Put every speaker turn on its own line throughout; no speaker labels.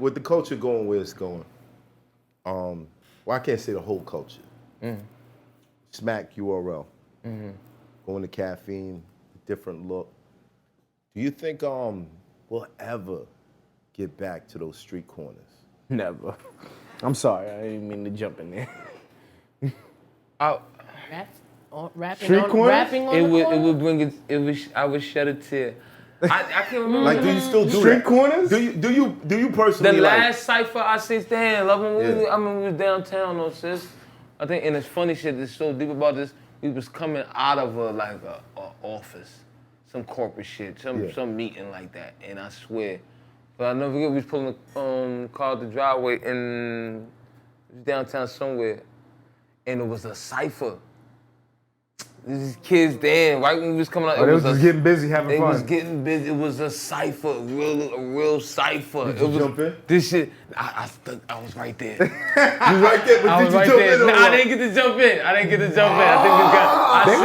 with the culture going where it's going, well, I can't say the whole culture. Smack URL, going to caffeine, different look. Do you think we'll ever get back to those street corners?
Never. I'm sorry, I didn't mean to jump in there.
Rapping on the corner?
It would bring it. I would shed a tear. I can't remember.
Like, do you still do
street
that?
corners?
Do you personally
The
like?
last cipher I seen, damn, love when we was downtown, no sis. I think, and it's funny shit that's so deep about this. We was coming out of a office, some corporate shit, some meeting like that, and I swear. But I never forget, we was pulling the car out the driveway in downtown somewhere, and it was a cipher. These kids, damn, right when we was coming out,
they was just getting busy having fun.
They was getting busy. It was a cipher, a real cipher.
Did you jump in?
This shit, I was right there.
You was right there, but did you jump in?
Nah, I didn't get to jump in. I think we got.
They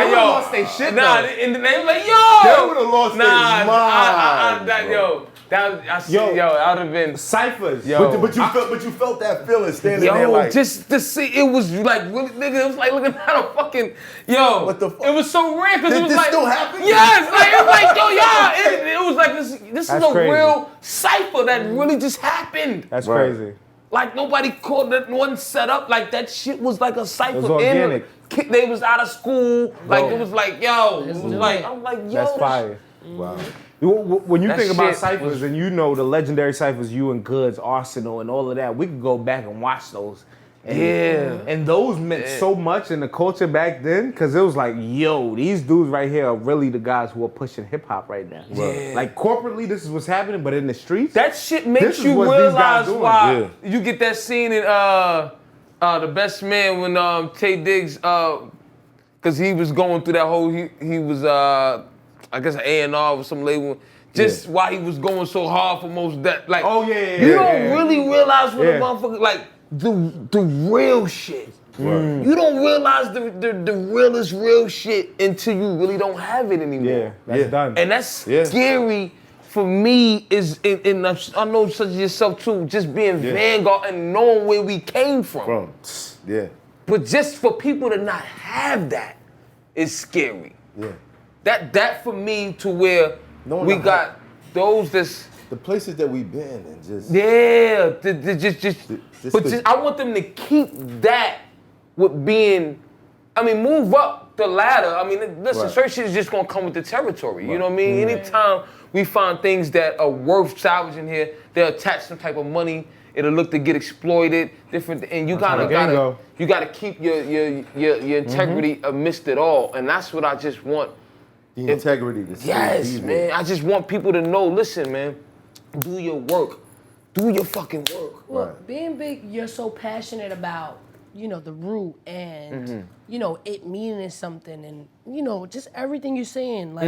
would've lost their shit,
Nah,
though.
and they was like, yo.
They would've lost their mind,
yo. I would have been
Ciphers.
Yo.
But you felt that feeling standing there like.
Just to see, it was like really, nigga. It was like looking at a fucking, yo.
What the fuck?
It was so rare because it was
this
like,
still happen?
yes, like it was like, yo, yeah. It was like this is
That's
a
crazy.
real cipher that really just happened.
That's
Right.
crazy.
Like nobody called that one set up. Like that shit was like a cipher.
It was organic.
They was out of school. Like it was like, yo. It was like, I'm like, yo.
That's fire.
Wow.
When you
That
think about
shit
ciphers
was-
and you know the legendary ciphers, you and Goods, Arsenal, and all of that, we could go back and watch those. And, and those meant so much in the culture back then, because it was like, yo, these dudes right here are really the guys who are pushing hip hop right now.
Yeah.
Like corporately, this is what's happening, but in the streets,
That shit makes
This is
you
what these guys
realize
doing.
why you get that scene in The Best Man when Tay Diggs, because he was going through that whole, he was, I guess, an A&R or some label, just why he was going so hard for most that, like, you don't really realize what the motherfucker, like, the real shit.
Right.
You don't realize the realest real shit until you really don't have it anymore.
that's done.
And that's scary for me, and I know such as yourself too, just being vanguard and knowing where we came from.
Yeah.
But just for people to not have that is scary.
Yeah.
That for me to where
No,
we
no,
got those that's
The places that we've been and just.
I want them to keep that with being, I mean, move up the ladder. I mean, listen, certain shit is just gonna come with the territory. You know what I mean? Anytime we find things that are worth salvaging here, they'll attach some type of money. It'll look to get exploited, different, and you gotta keep your integrity amidst it all, and that's what I just want.
The integrity.
Yes, man. I just want people to know. Listen, man. Do your work. Do your fucking work.
Well, being big, you're so passionate about, you know, the root and, you know, it meaning something and, you know, just everything you're saying. Like,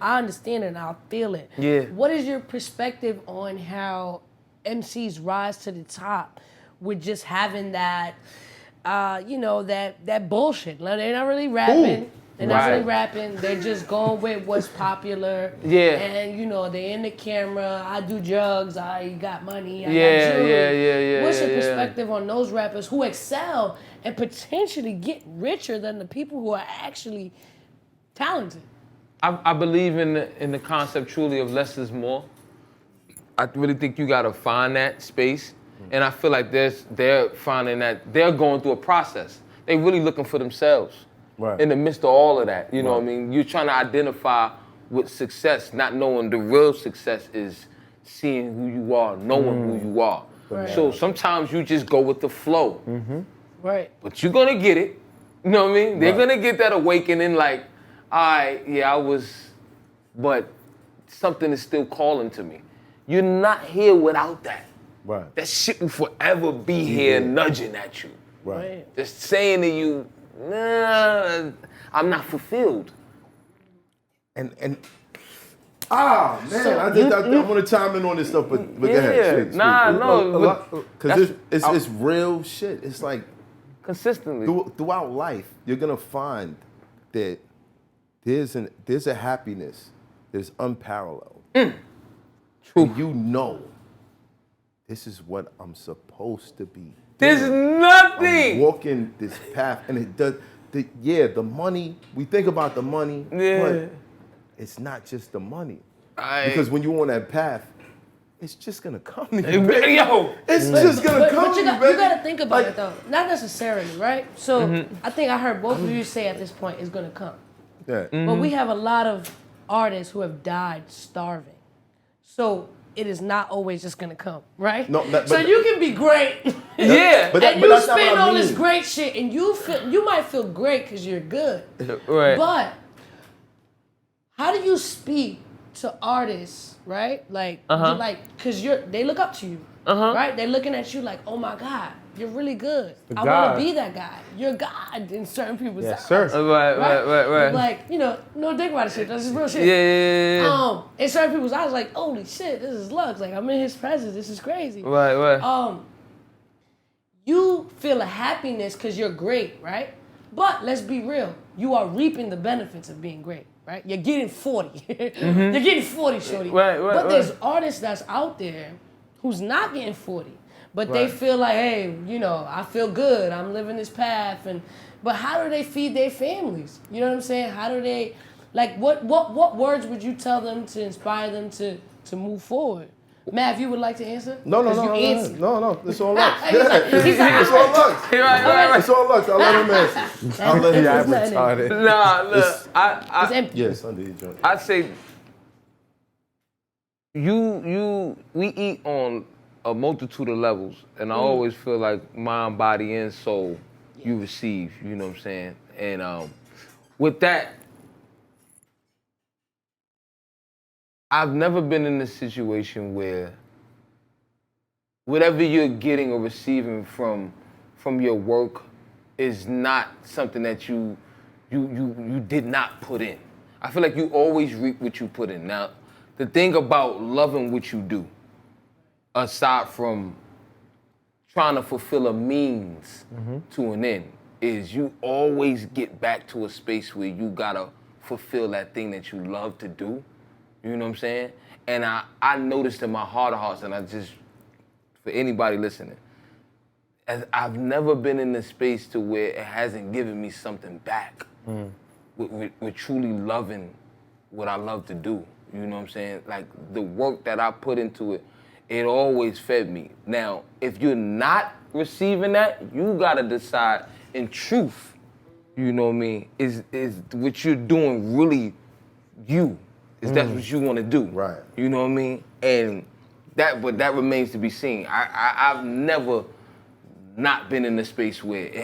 I understand it and I feel it.
Yeah.
What is your perspective on how MCs rise to the top with just having that, you know, that bullshit? Like, they're not really rapping.
Ooh.
They're not really rapping. They're just going with what's popular.
Yeah.
And, you know, they're in the camera. I do drugs. I got money. I got
Yeah.
What's your perspective on those rappers who excel and potentially get richer than the people who are actually talented?
I believe in the concept truly of less is more. I really think you gotta find that space. And I feel like they're finding that they're going through a process. They're really looking for themselves. In the midst of all of that, you know what I mean? You're trying to identify with success, not knowing the real success is seeing who you are, knowing who you are.
Right.
So sometimes you just go with the flow.
Right.
But you're gonna get it. You know what I mean? They're gonna get that awakening like, all right, I was, but something is still calling to me. You're not here without that.
Right.
That shit will forever be here nudging at you.
Right.
Just saying to you, nah, I'm not fulfilled.
Man, I want to chime in on this stuff, but go ahead. Speak.
No.
Because it's real shit. It's like
consistently
throughout life, you're gonna find that there's a happiness that's unparalleled.
True.
And you know this is what I'm supposed to be.
There's nothing.
I'm walking this path, and it does. The money. We think about the money, but it's not just the money. Because when you're on that path, it's just gonna come to you, baby.
Yo,
it's just gonna come to you, baby.
You gotta think about it though. Not necessarily, right? So I think I heard both of you say at this point, it's gonna come.
Yeah.
But we have a lot of artists who have died starving. So it is not always just gonna come, right?
No,
so you can be great.
yeah.
And you spend all this great shit, and you might feel great because you're good.
Right.
But how do you speak to artists, right? Like, because they look up to you, right? They're looking at you like, oh my God, you're really good. I want to be that guy. You're God in certain people's eyes.
Yes, sir.
Right.
Like, no dick about shit. That's just real shit.
Yeah.
In certain people's eyes, like, holy shit, this is Lux. Like, I'm in his presence. This is crazy.
Right.
You feel a happiness because you're great, right? But let's be real. You are reaping the benefits of being great, right? You're getting 40. You're getting 40, shorty. But there's artists that's out there who's not getting 40. But they feel like, hey, I feel good. I'm living this path. But how do they feed their families? You know what I'm saying? How do they, like, what words would you tell them to inspire them to move forward? Matt, you would like to answer?
No. It's all Lux. It's all Lux.
Right.
It's all Lux. I'll let him answer. I'll let him answer.
Nah, look,
it's empty.
Yes, under your joint.
I'd say we eat on a multitude of levels, and I always feel like mind, body, and soul you receive, you know what I'm saying? And with that, I've never been in a situation where whatever you're getting or receiving from your work is not something that you did not put in. I feel like you always reap what you put in. Now, the thing about loving what you do, aside from trying to fulfill a means to an end, is you always get back to a space where you gotta fulfill that thing that you love to do. You know what I'm saying? And I noticed in my heart of hearts, and I just, for anybody listening, I've never been in a space to where it hasn't given me something back with truly loving what I love to do. You know what I'm saying? Like, the work that I put into it, it always fed me. Now, if you're not receiving that, you gotta decide in truth, you know what I mean, is what you're doing really you? Is that's what you want to do?
Right.
You know what I mean? And that remains to be seen. I've never not been in a space where it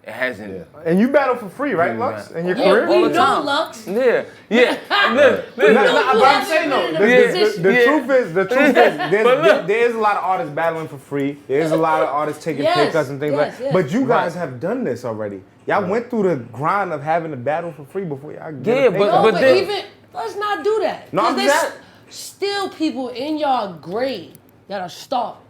hasn't.
Yeah. And you battle for free, right, Lux? In your career?
We know Lux.
Yeah.
But I'm saying though, the truth is, there is a lot of artists battling for free. There's a lot of artists taking pay cuts and things like that. But you guys have done this already. Y'all went through the grind of having to battle for free before y'all get a pay cut.
But even let's not do that.
No,
there's still people in y'all grade that are starving.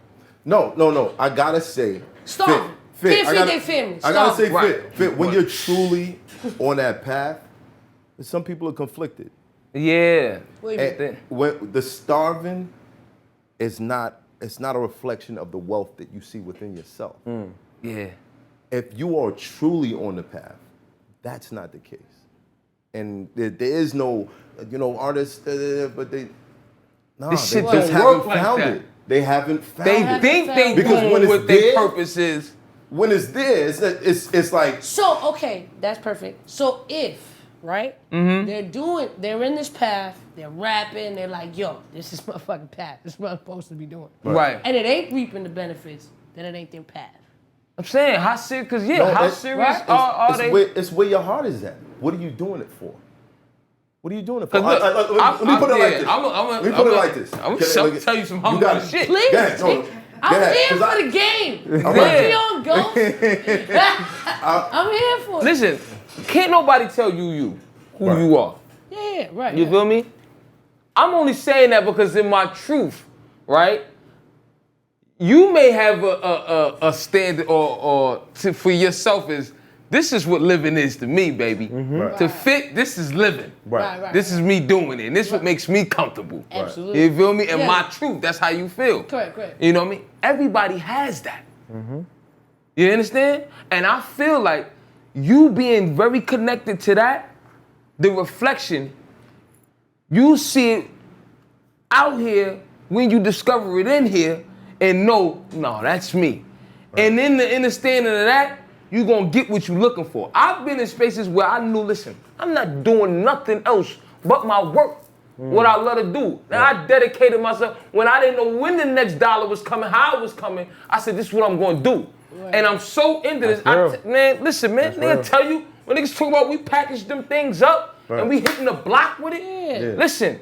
No. I gotta say,
starving. Can't feed their families.
I gotta say, Fit. When you're truly on that path, some people are conflicted.
Yeah.
When the starving is not, it's not a reflection of the wealth that you see within yourself.
Yeah.
If you are truly on the path, that's not the case. And there is no, artists, but they
this shit
just
don't work
haven't
like
found
that.
it. They haven't found
They
it.
think they
Because when
doing
it's
what their
there-
purpose is.
When it's there, it's like.
So, okay, that's perfect. So if, right, they're in this path, they're rapping, they're like, yo, this is my fucking path. This is what I'm supposed to be doing.
Right.
And it ain't reaping the benefits, then it ain't their path.
I'm saying, how serious, because how serious are they?
It's where your heart is at. What are you doing it for? What are you doing it for?
Look,
let me put it like this.
Let
me put it like this.
I'm gonna tell you some humble shit.
Please.
Go ahead,
I'm here for the game. Put me on, Ghost. I'm here for it.
Listen, can't nobody tell you who you are.
Yeah, right.
You feel me? I'm only saying that because in my truth, right? You may have a standard or for yourself is This is what living is to me, baby.
Right.
To fit, this is living.
Right.
This is me doing it. And this is what makes me comfortable.
Absolutely.
You feel me? And
Yeah.
my truth, that's how you feel.
Correct.
You know what I mean? Everybody has that. You understand? And I feel like you being very connected to that, the reflection, you see it out here when you discover it in here and know, no, that's me. And in the understanding of that, you're gonna get what you're looking for. I've been in spaces where I knew, listen, I'm not doing nothing else but my work. What I love to do. Now I dedicated myself when I didn't know when the next dollar was coming, how it was coming. I said, this is what I'm gonna do. Right. And I'm so into this. Man, listen, man, nigga tell you, when niggas talk about we package them things up and we hitting the block with it. Yeah. Listen,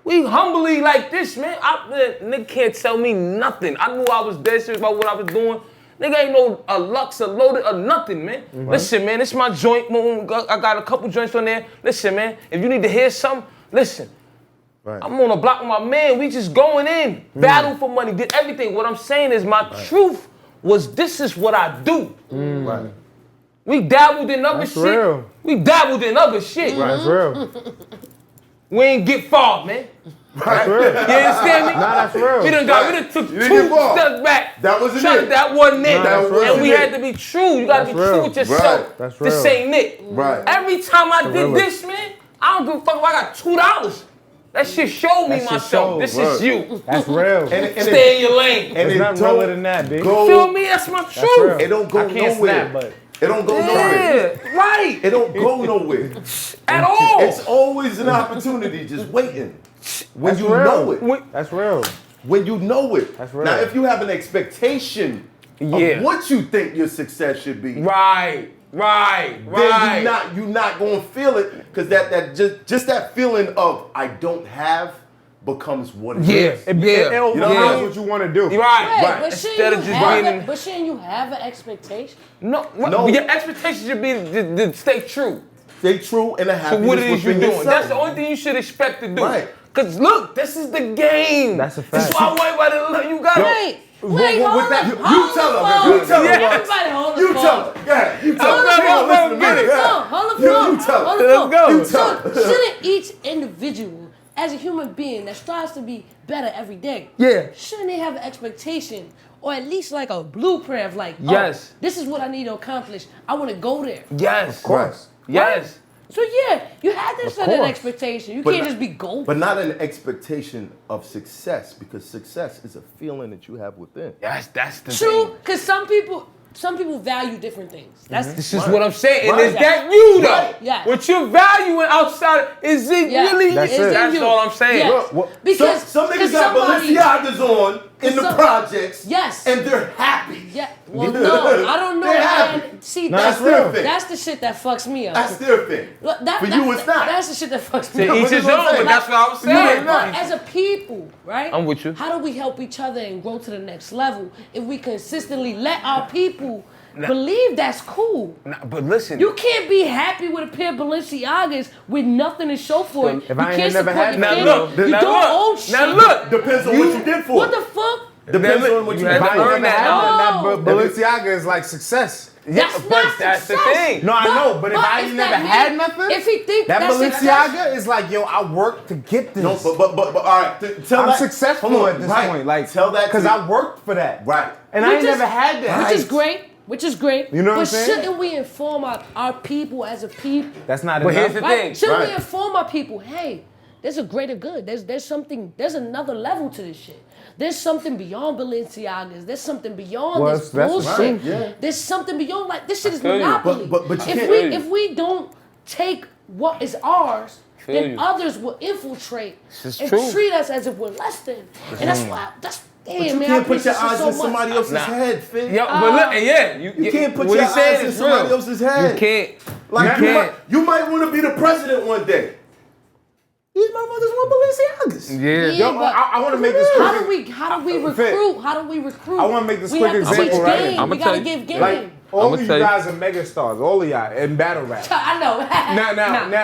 we humbly like this, man. Nigga can't tell me nothing. I knew I was dead serious about what I was doing. Nigga ain't no a Lux, a Loaded, or nothing, man. Listen, man, this is my joint. I got a couple joints on there. Listen, man, if you need to hear something, listen. Right. I'm on a block with my man. We just going in. Battle for money, did everything. What I'm saying is my truth was this is what I do.
Right.
We dabbled in other shit.
Real.
We dabbled in other shit.
That's real.
We ain't get far, man.
Right.
That's real.
You understand me?
Nah, that's real.
We done took
You didn't
two
get far.
steps back.
That wasn't
Shut
it.
That wasn't it.
Nah, that's real.
And we had to be true. You gotta be
That's
true
real.
with yourself.
Right.
That's
This
real.
ain't it.
Right.
Every time I did
real.
this, man, I don't give a fuck if I got $2. That shit showed me
That shit
myself.
showed,
This
right.
is you.
That's real.
Stay in your lane.
And
There's
it
nothing
don't
realer than that, B.
go-
Feel me? That's my
That's
truth.
real.
It don't go
I can't
nowhere.
snap, but
It don't go nowhere.
Yeah, right.
It don't go nowhere.
At all.
It's always an opportunity just waiting. When
That's
you
real.
know it.
That's real.
When you know it.
That's real.
Now, if you have an expectation
Yeah.
of what you think your success should be,
Right.
then you're not gonna feel it, because that just that feeling of I don't have becomes what it is.
Yeah.
It
You know
overrides what you want to do.
Right.
Right.
But
Instead of just being.
but shouldn't you have an expectation?
No.
No.
Your expectations should be to stay true
Stay true and a
to
happiness
what it is you're
within
doing. That's
yourself.
the only thing you should expect to do.
Right.
Cause look, this is the game.
That's a
That's
fact.
why everybody love you. Got
Wait,
with
hold
that,
the
you
phone.
tell them. You tell them.
Yeah.
Everybody hold the
You
phone.
tell them. Yeah, you tell
Hold
them.
the
They
phone.
gonna listen to
Hold
me.
the
Yeah.
phone. Hold the
You
phone.
tell
Hold
them.
the phone.
Let's go.
You tell
So shouldn't each individual, as a human being that strives to be better every day,
Yeah.
shouldn't they have an expectation or at least like a blueprint of like,
Yes.
this is what I need to accomplish. I want to go there.
Yes.
Of course.
Yes.
So yeah, you had to set an
course.
expectation. You
But
can't
not-
just be gold.
But not an expectation of success, because success is a feeling that you have within.
That's the
True,
thing.
because some people value different things. That's
This is what I'm saying. And
Right.
is that you though?
Right. Yeah.
What you're valuing outside, is it
Yeah.
really?
That's
Is
it.
That's
you.
all I'm saying.
Yes. Because
some niggas
'cause
got
somebody-
Balenciagas on in the
some-
projects,
Yes.
and they're happy.
Yeah. Well, no, I don't know.
They're
Man.
happy.
See,
No,
that's
that's real.
That's the shit that fucks me up.
That's their thing.
Look,
For you, it's not.
That's the shit that fucks me
To
up.
each his
what I'm
own, but
saying.
that's what I was
No,
saying.
But as a people, right?
I'm with you.
How do we help each other and grow to the next level if we consistently let our people believe that's cool?
Nah, but listen.
You can't be happy with a pair of Balenciagas with nothing to show for it.
If
you
I ain't
can't
never
support
had
your
none.
family.
Now look,
You
now
don't
look,
own shit.
now look.
Depends on what you did for
What
it.
the fuck?
Depends
Now,
on what you
you
did
had
for
to
it.
earn that.
No.
Balenciaga is like success.
Yeah,
That's
but
not
that's the
success.
thing.
No, I know, but if I ain't never had nothing,
if he think
that
that's
Balenciaga
success,
is like, yo, I worked to get this.
No, but all right. Tell
I'm
that.
successful
Hold on,
at this
right.
point. Like,
tell that
because
to-
I worked for that.
Right.
And I
Which
ain't
is-
never had that.
which is great. Which is great.
You know what
but
I'm saying?
shouldn't we inform our people as a people?
That's not
But
enough.
here's the
Right?
thing.
Shouldn't we
Right.
inform our people, hey, there's a greater good. There's something, there's another level to this shit. There's something beyond Balenciagas. There's something beyond
Well,
this
that's
bullshit.
right, yeah.
There's something beyond, like, this shit is
feel you.
monopoly.
But you
if
can't-
if we don't take what is ours,
Feel
then
you.
others will infiltrate
is
and
true.
treat us as if we're less than. And that's why, that's, damn,
But you
man, I
can't put
appreciate
your
this
eyes
so
in
much.
somebody else's
Nah.
head, Finn.
Yeah, but look, and yeah,
You can't put
what
your
he's saying
eyes in
is
somebody
real.
else's head.
You can't.
Like
You
you
can't.
might want to be the president one day. These motherfuckers want Balenciagas.
Yeah.
Yo,
but
I want to make this
how
quick.
do we
Fit.
recruit? How do we recruit?
I wanna make this
we
quick
have to
example,
teach
right?
game.
I'ma
We gotta
tell you.
give game.
Like, all
I'ma
of you
tell you.
guys are mega stars, all of y'all, in battle rap.
I know.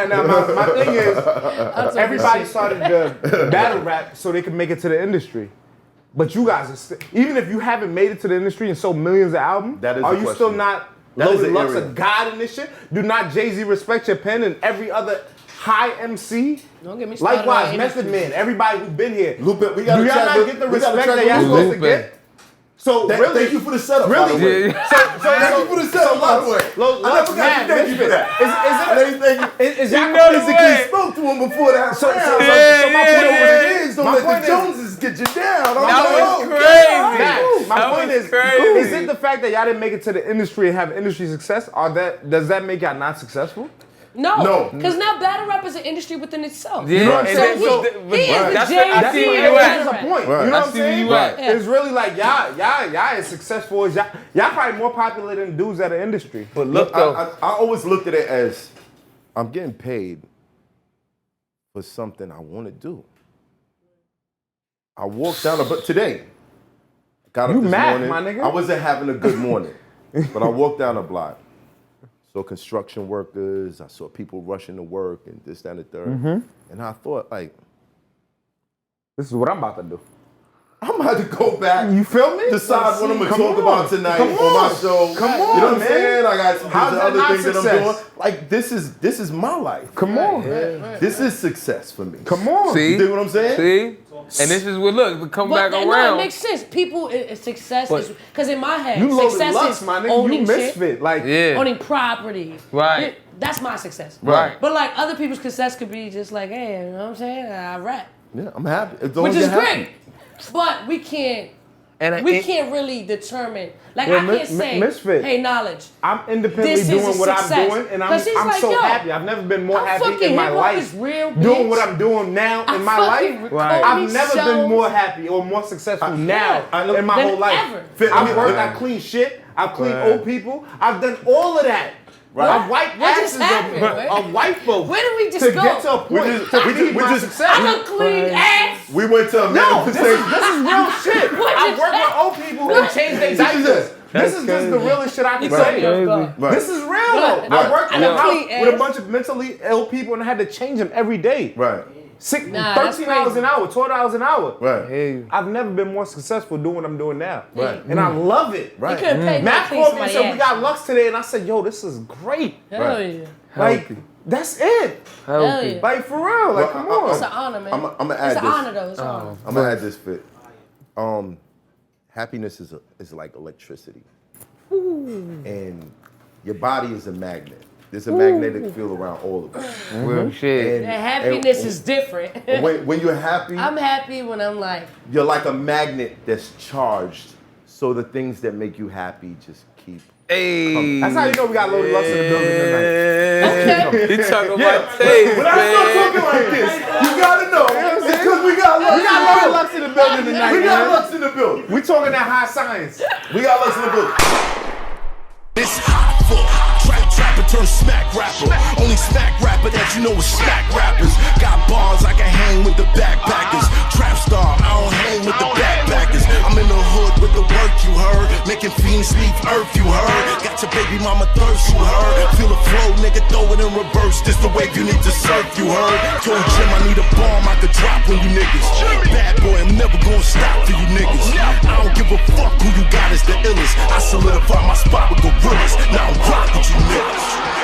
Now, my thing is, everybody started the battle rap so they could make it to the industry. But you guys are even if you haven't made it to the industry and sold millions of albums,
That is
are
the
you
question.
still not
That is
Loaded
an
Lux
area.
a god in this shit? Do not Jay-Z respect your pen and every other high MC?
Don't get me started
Likewise,
on
Method
industry.
Man, everybody who's been here.
Lupe, we
Do
got
y'all
to chat.
not get the respect that y'all
Lupe.
supposed to get? So really,
Thank you for the setup, by the
really,
way.
thank
you for the setup, by the way. I never got to thank you for that.
Is y'all
know
physically
physically spoke to him before that.
So-
round.
so-
So
so my
you
point
know what
is-
it is. Don't
my
let
point
the
is-
Joneses get you down.
That was
okay.
crazy.
Max, my
That
point
was
is,
crazy.
is it the fact that y'all didn't make it to the industry and have industry success, or does that make y'all not successful?
No, because now battle rap is an industry within itself.
Yeah,
Right.
and
So
then
he is
that's
the
what I
Jay-Z
see where
of
you
battle
at.
That's
rap.
the point.
Right.
You know
I
what I'm
see where
saying?
you at.
It's really like y'all as successful as y'all probably more popular than dudes at the industry.
But look though,
I always looked at it as I'm getting paid for something I want to do. I walked down but today. Got up
You
this
mad,
morning.
my nigga?
I wasn't having a good morning, but I walked down the block. Saw construction workers. I saw people rushing to work and this, that, and the third. And I thought, like,
This is what I'm about to do.
I'm about to go back.
You feel me?
Decide what I'm gonna
Come
talk
on.
about tonight
Come
on my
on.
show.
Come
You
on,
know what I'm
man.
saying? I got some
How's that
other
not
things that I'm
success?
doing. Like this is my life.
Come on.
This is success for me.
Come on.
see,
You dig what I'm saying?
see, and this is what look, we come
But
back
no,
around.
it makes sense. People, success
But-
is because in my head,
You loaded
success
Lux,
is
my nigga. You
owning shit,
misfit. Like,
Yeah.
owning property.
Right.
That's my success.
Right.
But like other people's success could be just like, hey, you know what I'm saying? I rap,
Yeah, I'm happy. As long
which
as
is
you're
great.
happy.
But we can't
and
really determine. Like
Yeah,
I can't say,
misfit.
hey, knowledge.
I'm independently
This is
doing
a
what I'm
success.
doing, and
'Cause he's
I'm
like,
so
yo,
happy. I've never been more
I'm
happy
fucking
in my
hip-hop
life.
is real,
doing
bitch.
what I'm doing now
I
in my
fucking
life.
record
I've
these
never been
shows
more happy or more successful now
I-
in my
than
whole life.
ever.
I've worked, I clean shit, I've cleaned old people, I've done all of that.
Right.
I've wiped
What just
asses
happened, man?
of white folks.
Where did we just
to
go?
get to a point to feed my success.
I don't clean ass.
We went to a
No, this
manifestation.
is real shit.
What
I
just
work with
happened?
old people and change their diapers. This is just the realest shit I can
You caught me
say.
off guard.
Right.
This is real though.
Right.
I worked in
I
a
don't
house
clean
with a
ass.
bunch of mentally ill people and I had to change them every day.
Right.
Nah, that's
$13
crazy.
an hour, $12 an hour.
Right.
I've never been more successful doing what I'm doing now.
Right.
And I love it.
Right.
You couldn't pay me
Matt
to clean
called me and
somebody
said, we
ass.
got Lux today. And I said, yo, this is great.
Hell
Right.
yeah.
Like, that's it.
Hell yeah.
Like, for real. Like, come on.
It's an honor, man.
I'm gonna
It's
add
an
this.
honor, though. It's an honor.
I'm gonna add this fit. Happiness is like electricity, and your body is a magnet. There's a magnetic field around all of us.
real shit.
And happiness is different.
When you're happy,
I'm happy when I'm like,
you're like a magnet that's charged. So the things that make you happy just keep.
Hey,
That's how you know we got Loaded Lux in the building tonight.
okay.
He talking about taste,
When I start talking
man.
like this, you gotta know. It's because we got Lux.
We got Loaded Lux in the building tonight,
We got
man.
Lux in the building.
We talking that high science.
We got Lux in the building.
It's Hoffa, trapper turn smack rapper. Only smack rapper that you know is smack rappers. Got bars I can hang with the backpackers. Trap star, I don't hang with the backpackers. I'm in the hood with the work you heard. Making fiends leave earth you heard. Got your baby mama thirst you heard. Feel the flow, nigga, throw it in reverse. This the wave you need to surf you heard. Told Jim I need a bomb I could drop on you niggas. Bad boy, I'm never gonna stop for you niggas. I don't give a fuck who you got is the illest. I solidify my spot with gorillas. Now I'm rock with you niggas.